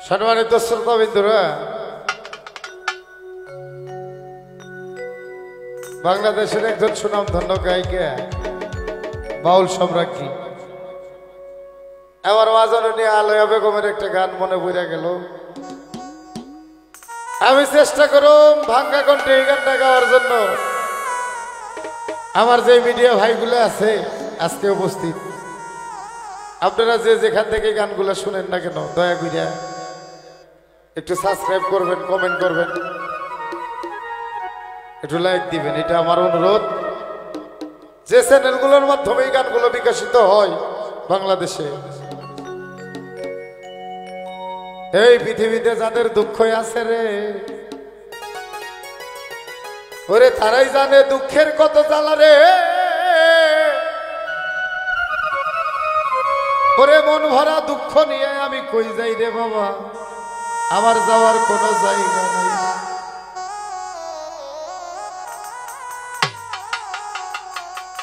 সম্মানিত শ্রোতাবৃন্দরা, বাংলাদেশের একজন সুনামধন্য গায়িকা বাউল সম্রাজ্ঞী আমার মাঝারে আলয়া বেগমের একটা গান মনে পড়ে গেল। আমি চেষ্টা করুম ভাঙ্গা কণ্ঠে এই গানটা গাওয়ার জন্য। আমার যে মিডিয়া ভাইগুলো আছে আজকে উপস্থিত, আপনারা যে যেখান থেকে গানগুলো শুনেন না কেন, দয়া করে একটু সাবস্ক্রাইব করবেন, কমেন্ট করবেন, একটু লাইক দিবেন, এটা আমার অনুরোধ। যে চ্যানেলগুলোর মাধ্যমে এই গানগুলো বিকশিত হয় বাংলাদেশে, এই পৃথিবীতে যাদের দুঃখ আছে রে, ওরে তারাই জানে দুঃখের কত জ্বালা রে। ওরে মন ভরা দুঃখ নিয়ে আমি কই যাই রে বাবা, আমার যাওয়ার কোনো জায়গা নাই।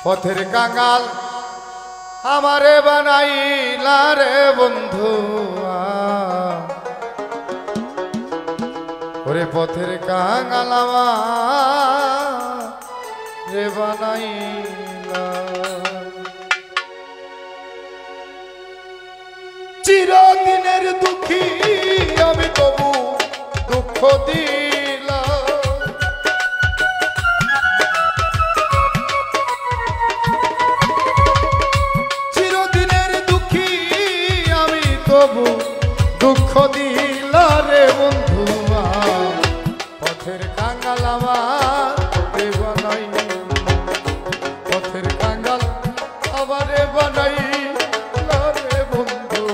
পথের কাঙাল আমারে বানাইলা রে বন্ধু, ওরে পথের কাঙাল আমারে বানাইলা। চিরদিনের দুঃখী আমি তবু দুঃখ দিলাম, চিরদিনের দুঃখী আমি তবু দুঃখ দিলা রে বন্ধু, পথের কাঙ্গাল আমারে বানাই, পথের কাঙ্গাল আমারে বানাই রে বন্ধু,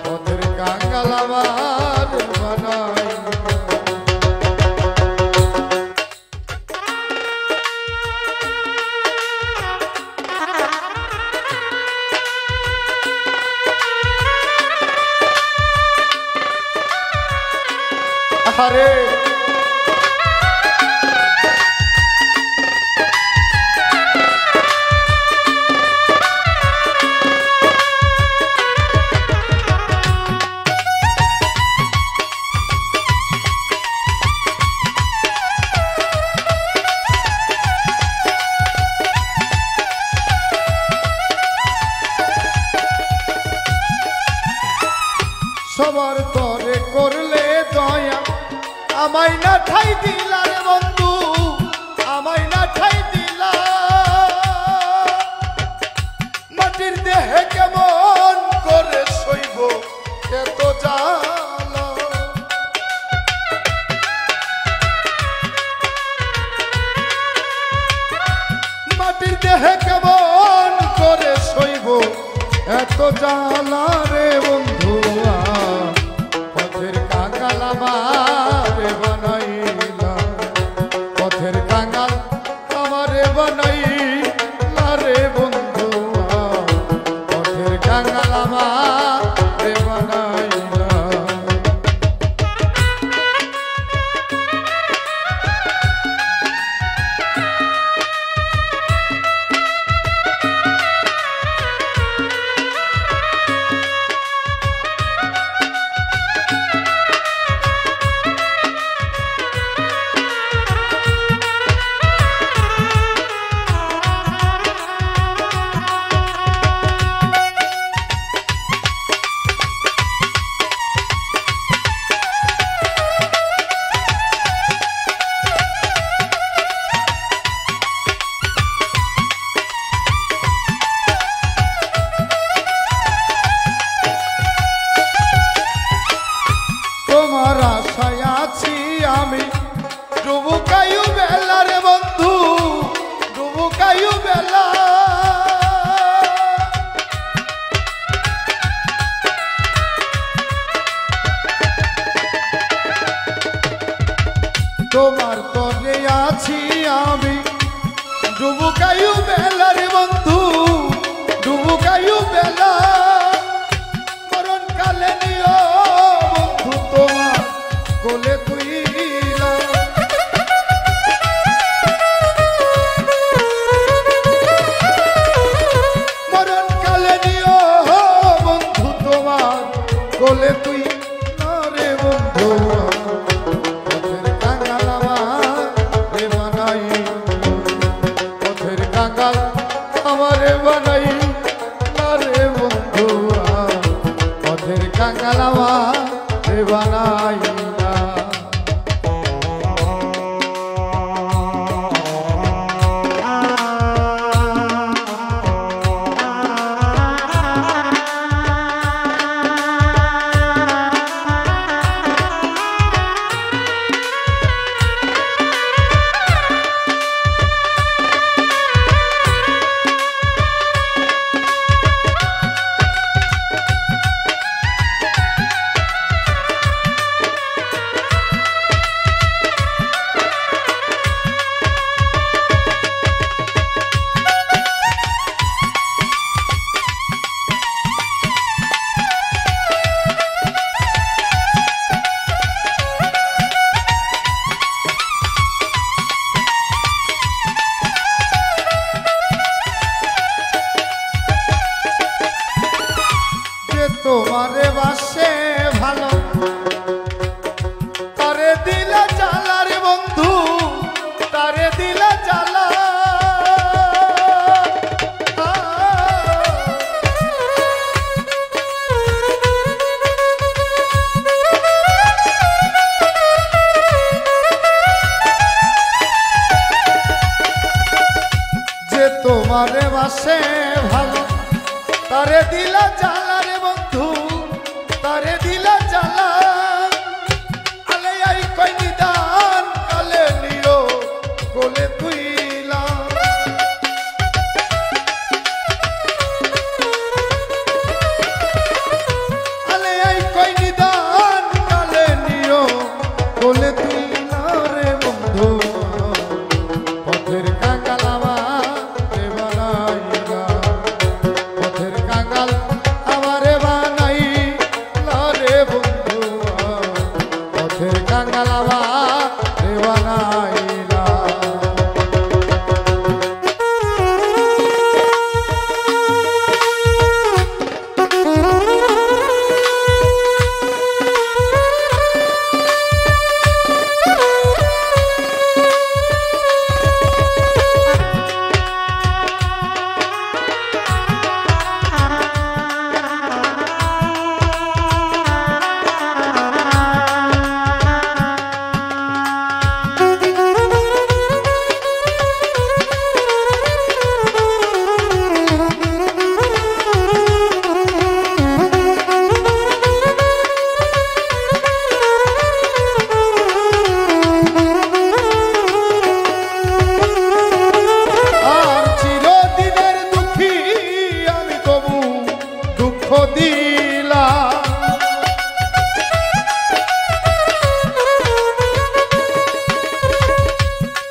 পথের কাঙ্গাল আমারে বানাই। আরে সবার তরে করলে দয়া, আমায় না ঠাই দিলা রে বন্ধু, আমায় না ঠাই দিলা। মাটির দেহে কেমন করে সইব এত জ্বালা, মাটির দেহে কেমন করে সইব এত জ্বালা রে বন্ধু, পথের কাঙ্গাল আমারে বানাইলা, পথের কাঙ্গাল আমারে বানাইলা রে বন্ধু, পথের কাঙ্গাল আমারে বানাইলা। তোমার আশায় আছি আমি ডুবুকায়ু বেলা রে বন্ধু, ডুবুকায়ু বেলা। তোমার তরে আছি আমি ডুবুকায়ু বেলা রে বন্ধু, ডুবুকায়ু বেলা। মরণ কালে নিও বন্ধু তোমার কোলে তুইলা, মরণ কালে নিও বন্ধু তোমার কোলে তুই আমারে বানাই রে বন্ধু পথের কাঙ্গাল আমারে বানাই না। তোমারে বাসে ভালো তারে দিলা জ্বালা রে বন্ধু তারে দিলা জ্বালা যে তোমারে বাসে ভালো তারে দিলা জ্বালা রে বন্ধু তারে দিলা জ্বালা আলে আই কই নিদান কালে নিও কোলে তুইলা আলে আই কই নিদান কালে নিও কোলে তুইলা রে বন্ধু পথের কাঙ্গাল আমারে বানাইলা পথের কাঙ্গাল আমারে বানাইলা রে বন্ধু পথের কাঙ্গাল আমারে বানাইলা।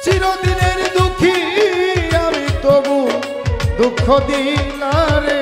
চিরদিনের দুঃখী আমি তবু দুঃখ দিলা রে